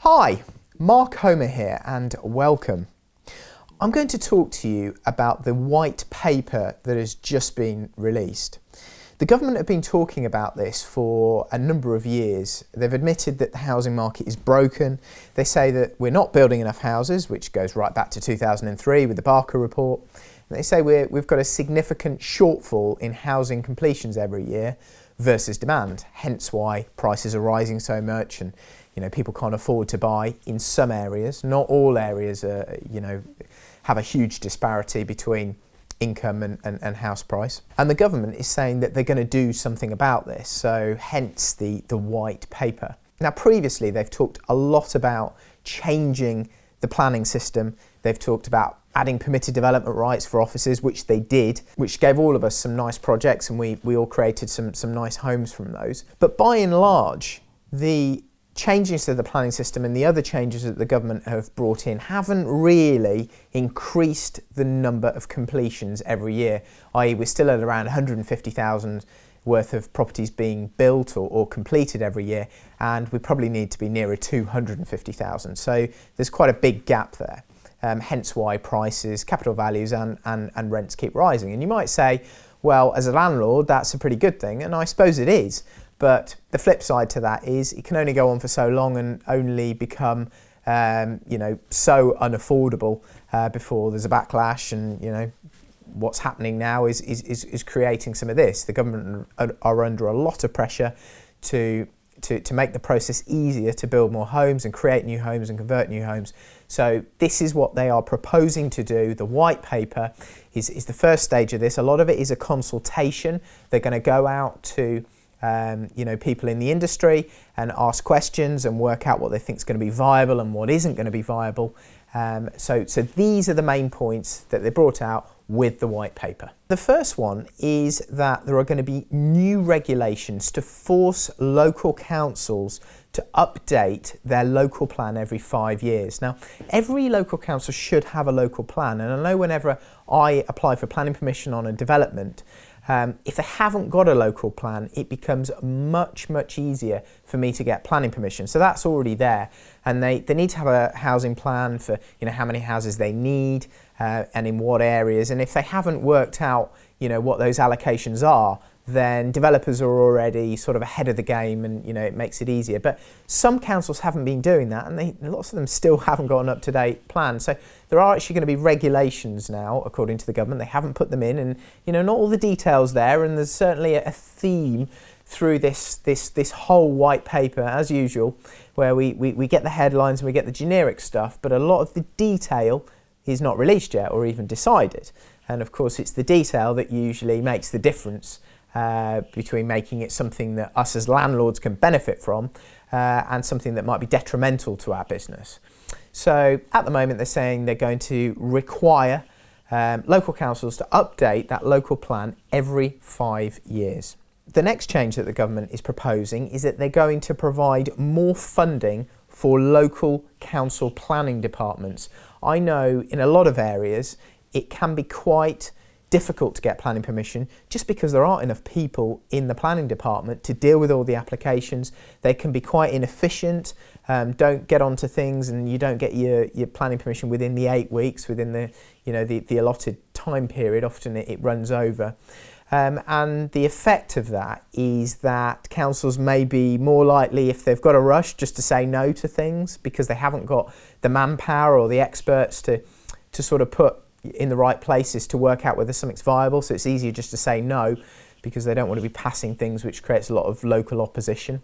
Hi, Mark Homer here and welcome. I'm going to talk to you about the white paper that has just been released. The government have been talking about this for a number of years. They've admitted that the housing market is broken. They say that we're not building enough houses, which goes right back to 2003 with the Barker report. And they say we've got a significant shortfall in housing completions every year versus demand, hence why prices are rising so much and people can't afford to buy in some areas. Not all areas have a huge disparity between income and house price. And the government is saying that they're going to do something about this, so hence the white paper. Now previously they've talked a lot about changing the planning system. They've talked about adding permitted development rights for offices, which they did, which gave all of us some nice projects, and we all created some nice homes from those. But by and large, the changes to the planning system and the other changes that the government have brought in haven't really increased the number of completions every year, i.e. we're still at around 150,000 worth of properties being built or completed every year, and we probably need to be nearer 250,000. So there's quite a big gap there. Hence why prices, capital values and rents keep rising. And you might say, well, as a landlord, that's a pretty good thing, and I suppose it is. But the flip side to that is it can only go on for so long and only become so unaffordable before there's a backlash. And what's happening now is creating some of this. The government are under a lot of pressure to make the process easier to build more homes and create new homes and convert new homes. So this is what they are proposing to do. The white paper is the first stage of this. A lot of it is a consultation. They're going to go out to people in the industry and ask questions and work out what they think is going to be viable and what isn't going to be viable. So these are the main points that they brought out with the white paper. The first one is that there are going to be new regulations to force local councils to update their local plan every 5 years. Now, every local council should have a local plan, and I know whenever I apply for planning permission on a development, if they haven't got a local plan, it becomes much easier for me to get planning permission. So that's already there, and they need to have a housing plan for how many houses they need and in what areas. And if they haven't worked out what those allocations are, then developers are already sort of ahead of the game, and it makes it easier. But some councils haven't been doing that, and lots of them still haven't got an up-to-date plan. So there are actually going to be regulations now, according to the government. They haven't put them in, and not all the details there. And there's certainly a theme through this whole white paper, as usual, where we get the headlines and we get the generic stuff, but a lot of the detail is not released yet or even decided. And of course, it's the detail that usually makes the difference between making it something that us as landlords can benefit from and something that might be detrimental to our business. So at the moment, they're saying they're going to require local councils to update that local plan every 5 years. The next change that the government is proposing is that they're going to provide more funding for local council planning departments. I know in a lot of areas it can be quite difficult to get planning permission just because there aren't enough people in the planning department to deal with all the applications. They can be quite inefficient, don't get onto things, and you don't get your planning permission within the 8 weeks, within the allotted time period. Often it runs over. And the effect of that is that councils may be more likely, if they've got a rush, just to say no to things because they haven't got the manpower or the experts to sort of put in the right places to work out whether something's viable. So it's easier just to say no because they don't want to be passing things which creates a lot of local opposition.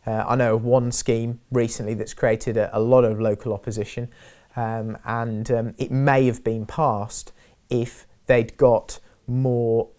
I know of one scheme recently that's created a lot of local opposition, and it may have been passed if they'd got more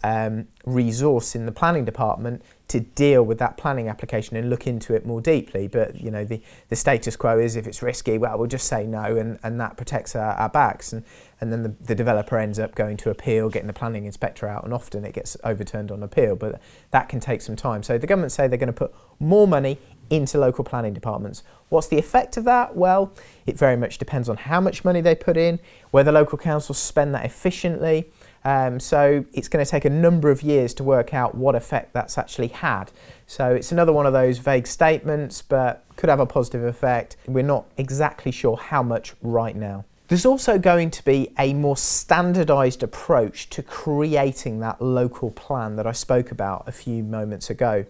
resource in the planning department to deal with that planning application and look into it more deeply. But the status quo is if it's risky, well, we'll just say no, and that protects our backs, and then the developer ends up going to appeal, getting the planning inspector out, and often it gets overturned on appeal, but that can take some time. So the government say they're going to put more money into local planning departments. What's the effect of that? Well, it very much depends on how much money they put in, whether local councils spend that efficiently, So it's going to take a number of years to work out what effect that's actually had. So it's another one of those vague statements, but could have a positive effect. We're not exactly sure how much right now. There's also going to be a more standardised approach to creating that local plan that I spoke about a few moments ago.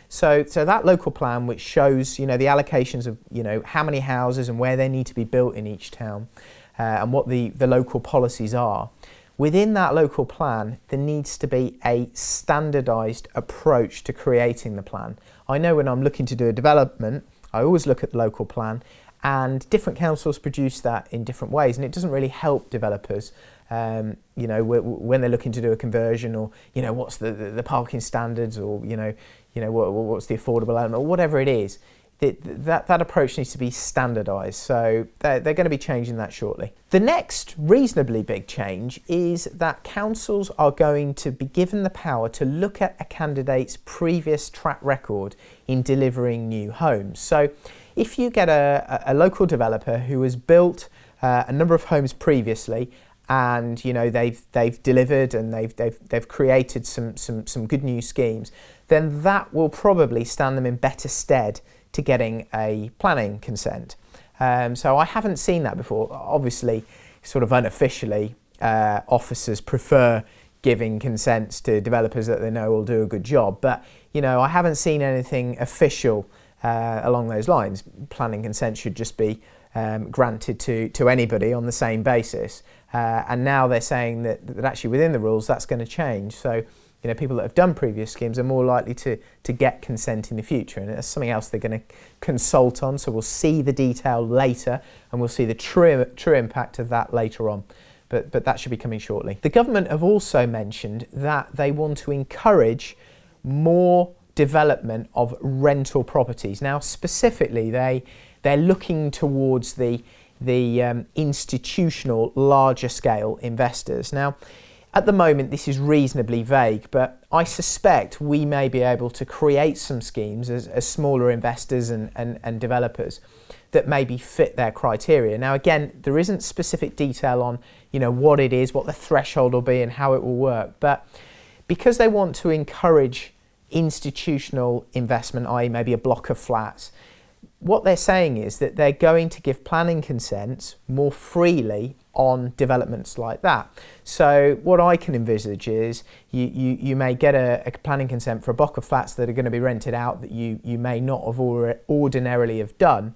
So that local plan, which shows, the allocations of, how many houses and where they need to be built in each town, and what the local policies are. Within that local plan, there needs to be a standardised approach to creating the plan. I know when I'm looking to do a development, I always look at the local plan, and different councils produce that in different ways, and it doesn't really help developers, when they're looking to do a conversion, or what's the parking standards, or what's the affordable element, or whatever it is. That approach needs to be standardised, so they're going to be changing that shortly. The next reasonably big change is that councils are going to be given the power to look at a candidate's previous track record in delivering new homes. So if you get a local developer who has built a number of homes previously, and they've delivered and they've created some good new schemes, then that will probably stand them in better stead to getting a planning consent. So I haven't seen that before. Obviously, sort of unofficially, officers prefer giving consents to developers that they know will do a good job. But I haven't seen anything official along those lines. Planning consent should just be granted to anybody on the same basis. And now they're saying that actually within the rules that's going to change. So people that have done previous schemes are more likely to get consent in the future, and it's something else they're going to consult on. So we'll see the detail later, and we'll see the true impact of that later on. But that should be coming shortly. The government have also mentioned that they want to encourage more development of rental properties. Now, specifically, they're looking towards the institutional, larger scale investors. Now, at the moment, this is reasonably vague, but I suspect we may be able to create some schemes as smaller investors and developers that maybe fit their criteria. Now, again, there isn't specific detail on, what it is, what the threshold will be and how it will work. But because they want to encourage institutional investment, i.e. maybe a block of flats, what they're saying is that they're going to give planning consents more freely on developments like that. So what I can envisage is you may get a planning consent for a block of flats that are going to be rented out that you may not have ordinarily have done,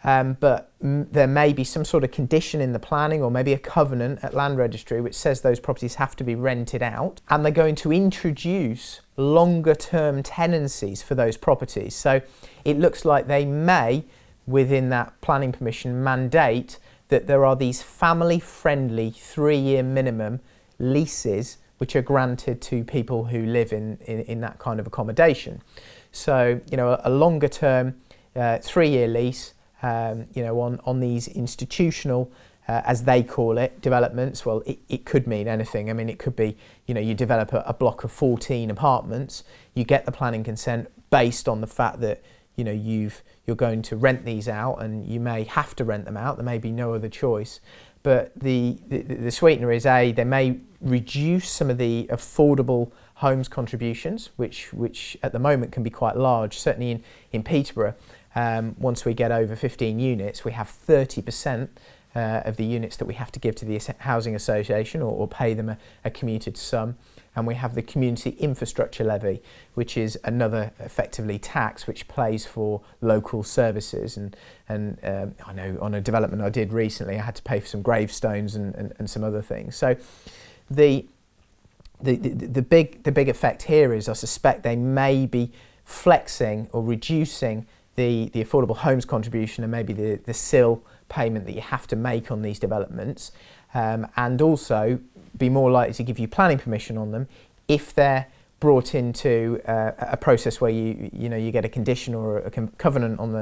but there may be some sort of condition in the planning, or maybe a covenant at land registry which says those properties have to be rented out, and they're going to introduce longer term tenancies for those properties. So it looks like they may, within that planning permission, mandate that there are these family-friendly 3-year minimum leases which are granted to people who live in that kind of accommodation. So, a longer term 3-year lease, on these institutional, as they call it, developments. Well, it could mean anything. I mean, it could be, you develop a block of 14 apartments, you get the planning consent based on the fact that, you're going to rent these out, and you may have to rent them out. There may be no other choice. But the sweetener is they may reduce some of the affordable homes contributions, which at the moment can be quite large. Certainly in Peterborough, once we get over 15 units, we have 30% of the units that we have to give to the housing association or pay them a commuted sum. And we have the community infrastructure levy, which is another effectively tax which pays for local services. And I know on a development I did recently, I had to pay for some gravestones and some other things. So the big effect here is I suspect they may be flexing or reducing the affordable homes contribution and maybe the SIL payment that you have to make on these developments, and also be more likely to give you planning permission on them if they're brought into a process where you get a condition or a covenant on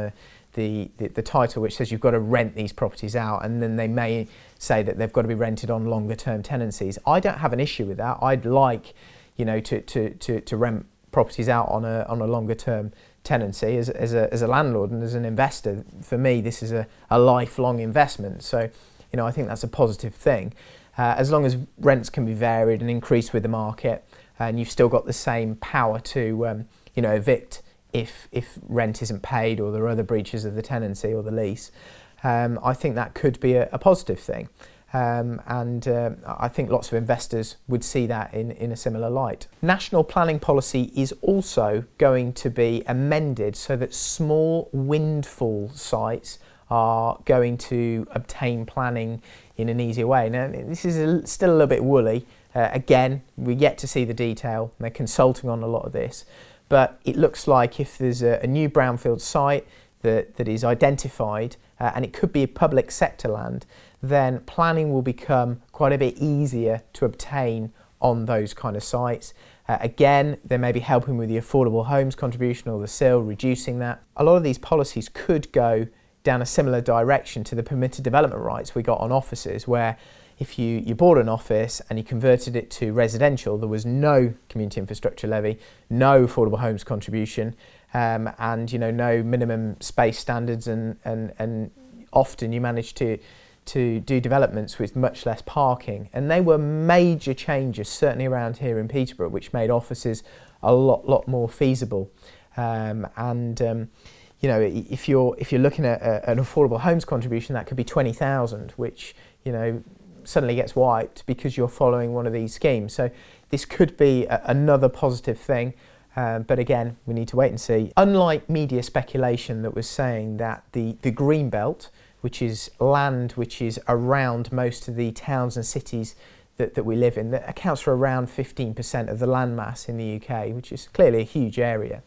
the title which says you've got to rent these properties out, and then they may say that they've got to be rented on longer term tenancies. I don't have an issue with that. I'd like to rent properties out on a longer term tenancy as a landlord and as an investor. For me, this is a lifelong investment, so I think that's a positive thing. as long as rents can be varied and increased with the market, and you've still got the same power to evict if rent isn't paid or there are other breaches of the tenancy or the lease. I think that could be a positive thing. I think lots of investors would see that in a similar light. National planning policy is also going to be amended so that small windfall sites are going to obtain planning in an easier way. Now, this is still a little bit woolly. Again, we're yet to see the detail. They're consulting on a lot of this. But it looks like if there's a new brownfield site that is identified, and it could be a public sector land, then planning will become quite a bit easier to obtain on those kind of sites. Again, they may be helping with the affordable homes contribution or the SIL, reducing that. A lot of these policies could go down a similar direction to the permitted development rights we got on offices, where if you bought an office and you converted it to residential, there was no community infrastructure levy, no affordable homes contribution, and no minimum space standards, and often you managed to do developments with much less parking. And they were major changes, certainly around here in Peterborough, which made offices a lot more feasible. If you're looking at an affordable homes contribution, that could be 20,000, which suddenly gets wiped because you're following one of these schemes. So this could be another positive thing. But again, we need to wait and see. Unlike media speculation that was saying that the green belt, which is land which is around most of the towns and cities that we live in, that accounts for around 15% of the land mass in the UK, which is clearly a huge area.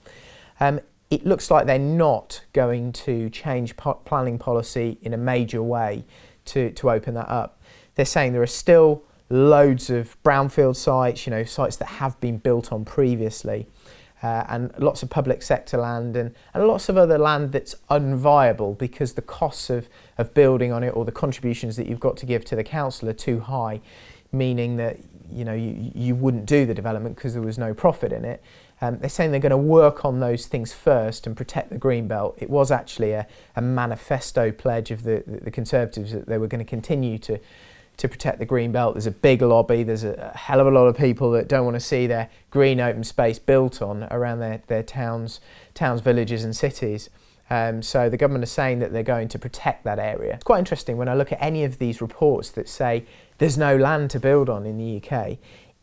It looks like they're not going to change planning policy in a major way to open that up. They're saying there are still loads of brownfield sites, sites that have been built on previously, and lots of public sector land and lots of other land that's unviable because the costs of building on it or the contributions that you've got to give to the council are too high, meaning that you wouldn't do the development because there was no profit in it. They're saying they're going to work on those things first and protect the green belt. It was actually a manifesto pledge of the Conservatives that they were going to continue to protect the green belt. There's a big lobby. There's a hell of a lot of people that don't want to see their green open space built on around their towns, villages and cities. So the government is saying that they're going to protect that area. It's quite interesting when I look at any of these reports that say there's no land to build on in the UK.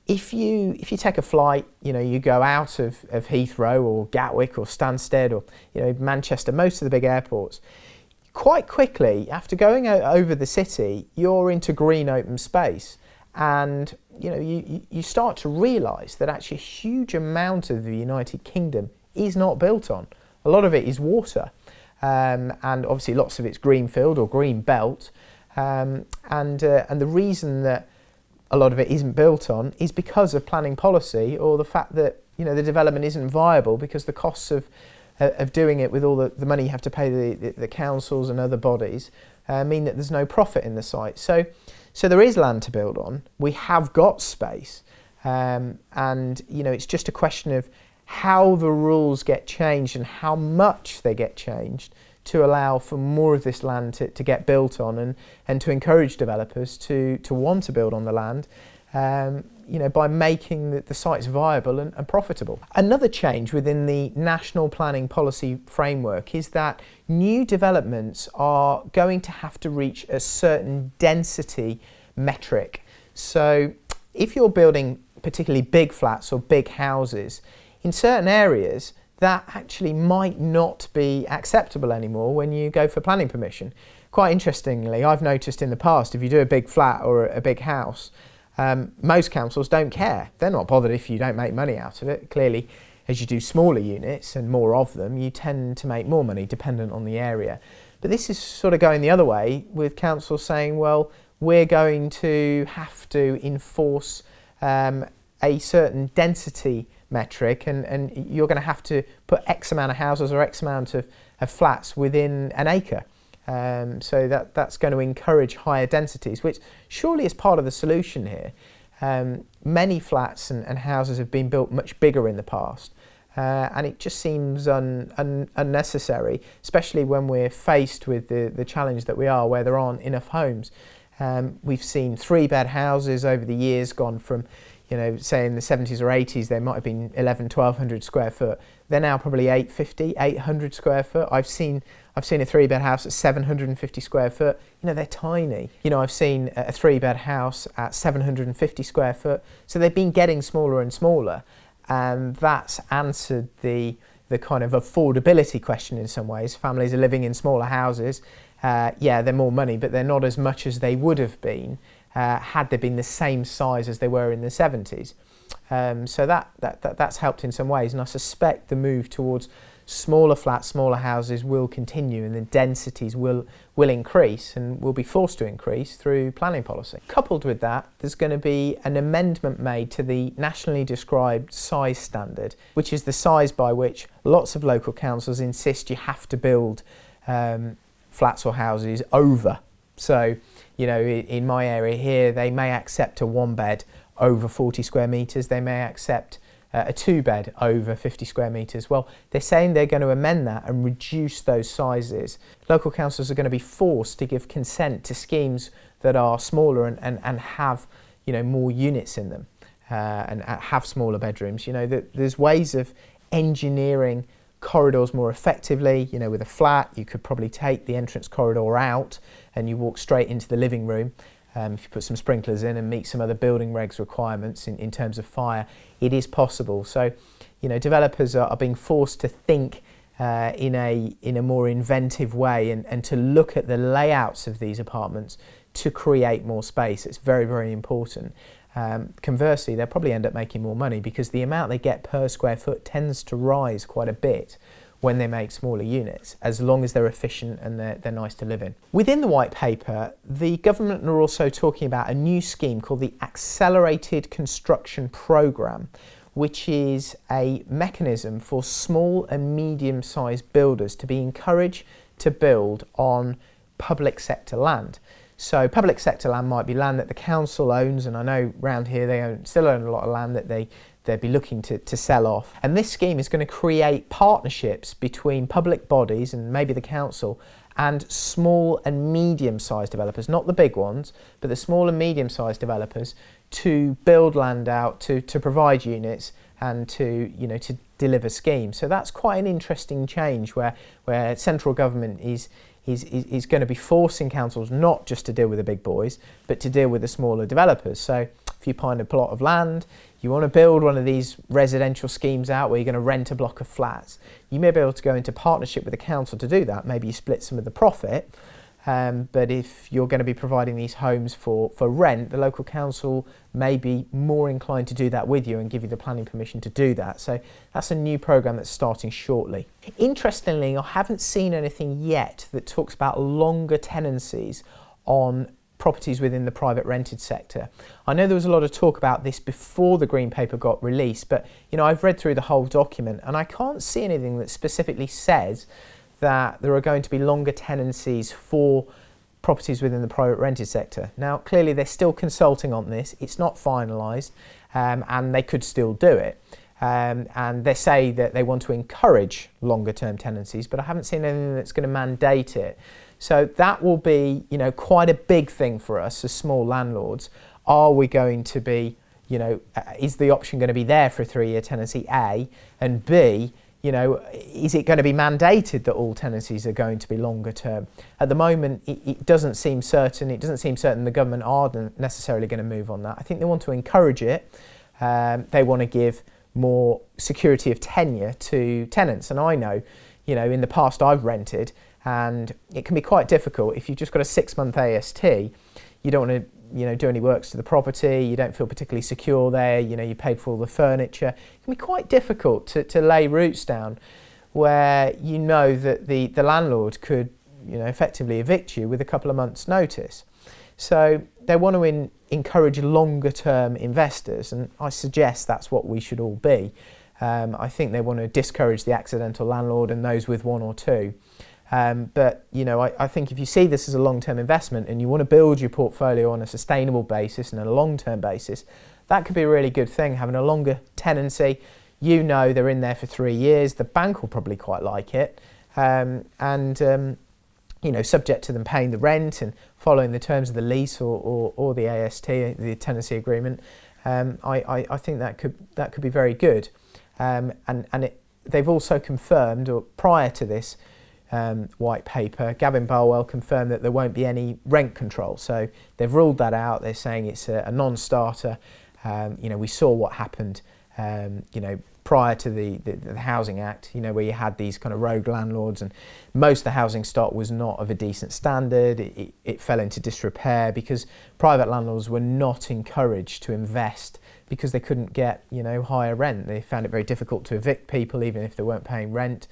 If you take a flight, you go out of Heathrow or Gatwick or Stansted or Manchester, most of the big airports, quite quickly after going over the city, you're into green open space, and you start to realise that actually a huge amount of the United Kingdom is not built on. A lot of it is water, and obviously lots of it's greenfield or green belt, and the reason that a lot of it isn't built on is because of planning policy, or the fact that the development isn't viable because the costs of doing it with all the money you have to pay the councils and other bodies mean that there's no profit in the site. So there is land to build on. We have got space, and it's just a question of how the rules get changed and how much they get changed to allow for more of this land to get built on and to encourage developers to want to build on the land, by making the sites viable and profitable. Another change within the national planning policy framework is that new developments are going to have to reach a certain density metric. So if you're building particularly big flats or big houses, in certain areas, that actually might not be acceptable anymore when you go for planning permission. Quite interestingly, I've noticed in the past, if you do a big flat or a big house, most councils don't care. They're not bothered if you don't make money out of it. Clearly, as you do smaller units and more of them, you tend to make more money dependent on the area. But this is sort of going the other way, with councils saying, well, we're going to have to enforce a certain density metric, and you're going to have to put X amount of houses or X amount of flats within an acre. So that's going to encourage higher densities, which surely is part of the solution here. Many flats and houses have been built much bigger in the past, and it just seems unnecessary, especially when we're faced with the challenge that we are, where there aren't enough homes. We've seen 3-bed houses over the years gone from, say in the 70s or 80s, they might have been 1,100 square foot. They're now probably 850, 800 square foot. I've seen a 3-bed house at 750 square foot. They're tiny. I've seen a 3-bed house at 750 square foot. So they've been getting smaller and smaller. And that's answered the kind of affordability question in some ways. Families are living in smaller houses. They're more money, but they're not as much as they would have been had they been the same size as they were in the 70s. So that's helped in some ways, and I suspect the move towards smaller flats, smaller houses will continue, and the densities will increase and will be forced to increase through planning policy. Coupled with that, there's going to be an amendment made to the nationally described size standard, which is the size by which lots of local councils insist you have to build flats or houses over. So, in my area here, they may accept a 1-bed over 40 square metres, they may accept a 2-bed over 50 square metres. Well, they're saying they're going to amend that and reduce those sizes. Local councils are going to be forced to give consent to schemes that are smaller and have, more units in them and have smaller bedrooms. There's ways of engineering corridors more effectively. With a flat, you could probably take the entrance corridor out and you walk straight into the living room. If you put some sprinklers in and meet some other building regs requirements in terms of fire, it is possible. So, developers are being forced to think in a more inventive way and to look at the layouts of these apartments to create more space. It's very, very important. Conversely, they'll probably end up making more money because the amount they get per square foot tends to rise quite a bit when they make smaller units, as long as they're efficient and they're nice to live in. Within the white paper, the government are also talking about a new scheme called the Accelerated Construction Programme, which is a mechanism for small and medium-sized builders to be encouraged to build on public sector land. So public sector land might be land that the council owns, and I know around here they still own a lot of land that they'd be looking to sell off. And this scheme is going to create partnerships between public bodies and maybe the council and small and medium-sized developers, not the big ones, but the small and medium-sized developers, to build land out, to provide units and to deliver schemes. So that's quite an interesting change where central government is going to be forcing councils not just to deal with the big boys, but to deal with the smaller developers. So if you find a plot of land, you want to build one of these residential schemes out where you're going to rent a block of flats, you may be able to go into partnership with the council to do that. Maybe you split some of the profit, but if you're going to be providing these homes for rent, the local council may be more inclined to do that with you and give you the planning permission to do that. So that's a new programme that's starting shortly. Interestingly, I haven't seen anything yet that talks about longer tenancies on properties within the private rented sector. I know there was a lot of talk about this before the Green Paper got released, but I've read through the whole document and I can't see anything that specifically says that there are going to be longer tenancies for properties within the private rented sector. Now, clearly they're still consulting on this. It's not finalised, and they could still do it. And they say that they want to encourage longer term tenancies, but I haven't seen anything that's going to mandate it. So that will be, quite a big thing for us as small landlords. Are we going to be, is the option going to be there for a 3-year tenancy, A, and B, is it going to be mandated that all tenancies are going to be longer term? At the moment, it doesn't seem certain. It doesn't seem certain the government aren't necessarily going to move on that. I think they want to encourage it. They want to give more security of tenure to tenants. And I know, in the past I've rented, and it can be quite difficult if you've just got a 6-month AST. You don't want to do any works to the property, you don't feel particularly secure there, you paid for all the furniture. It can be quite difficult to lay roots down where that the landlord could effectively evict you with a couple of months' notice. So they want to encourage longer term investors, and I suggest that's what we should all be. I think they want to discourage the accidental landlord and those with 1 or 2. But I think if you see this as a long-term investment and you want to build your portfolio on a sustainable basis and a long-term basis, that could be a really good thing, having a longer tenancy. They're in there for 3 years. The bank will probably quite like it. subject to them paying the rent and following the terms of the lease or the AST, the tenancy agreement, I think that could be very good. They've also confirmed, or prior to this white paper, Gavin Barwell confirmed that there won't be any rent control. So they've ruled that out. They're saying it's a non-starter. We saw what happened, prior to the Housing Act, where you had these kind of rogue landlords, and most of the housing stock was not of a decent standard. It fell into disrepair because private landlords were not encouraged to invest because they couldn't get, higher rent. They found it very difficult to evict people even if they weren't paying rent.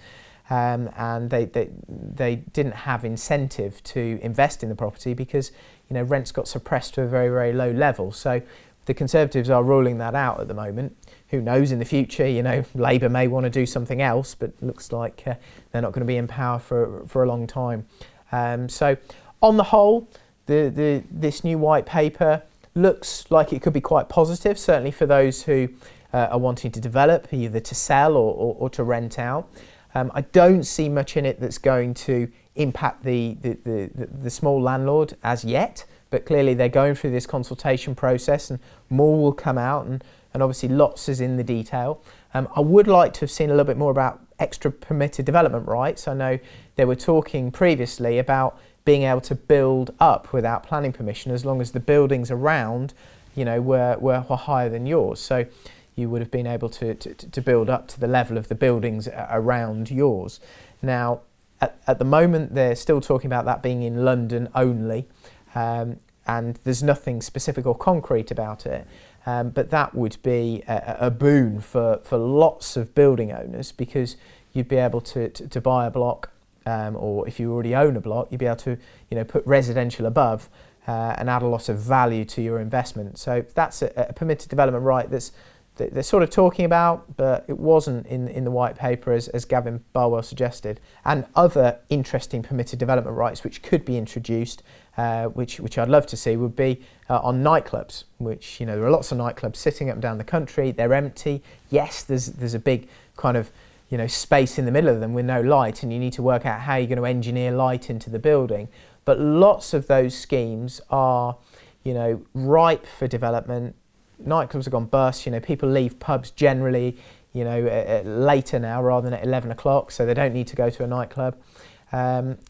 And they didn't have incentive to invest in the property because, rents got suppressed to a very, very low level. So the Conservatives are ruling that out at the moment. Who knows in the future, Labour may want to do something else, but looks like they're not going to be in power for a long time. So on the whole, this new white paper looks like it could be quite positive, certainly for those who are wanting to develop, either to sell or to rent out. I don't see much in it that's going to impact the small landlord as yet, but clearly they're going through this consultation process and more will come out, and obviously lots is in the detail. I would like to have seen a little bit more about extra permitted development rights. I know they were talking previously about being able to build up without planning permission as long as the buildings around, were higher than yours. So you would have been able to build up to the level of the buildings around yours. Now, at the moment, they're still talking about that being in London only, and there's nothing specific or concrete about it. But that would be a boon for lots of building owners, because you'd be able to buy a block, or if you already own a block, you'd be able to put residential above and add a lot of value to your investment. So that's a permitted development right that they're sort of talking about, but it wasn't in the white paper as Gavin Barwell suggested. And other interesting permitted development rights which could be introduced, which I'd love to see, would be on nightclubs, which there are lots of nightclubs sitting up and down the country. They're empty. Yes, there's a big kind of space in the middle of them with no light, and you need to work out how you're going to engineer light into the building. But lots of those schemes are ripe for development. Nightclubs have gone bust. People leave pubs generally, later now rather than at 11 o'clock, so they don't need to go to a nightclub.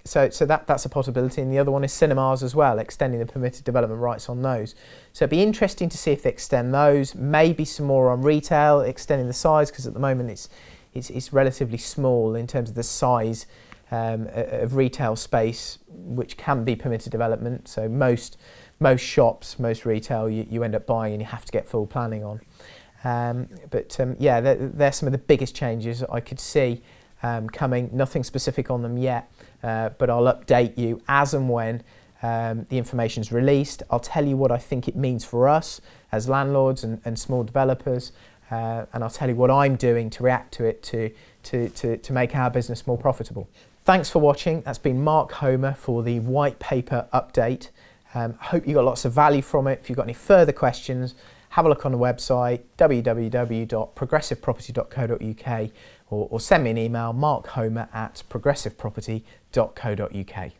So that's a possibility. And the other one is cinemas as well, extending the permitted development rights on those. So it'd be interesting to see if they extend those. Maybe some more on retail, extending the size, because at the moment it's relatively small in terms of the size of retail space, which can be permitted development. So most shops, most retail, you end up buying and you have to get full planning on. They're some of the biggest changes I could see coming. Nothing specific on them yet, but I'll update you as and when the information's released. I'll tell you what I think it means for us as landlords and small developers, and I'll tell you what I'm doing to react to it to make our business more profitable. Thanks for watching. That's been Mark Homer for the white paper update. I hope you got lots of value from it. If you've got any further questions, have a look on the website www.progressiveproperty.co.uk or send me an email, markhomer@progressiveproperty.co.uk.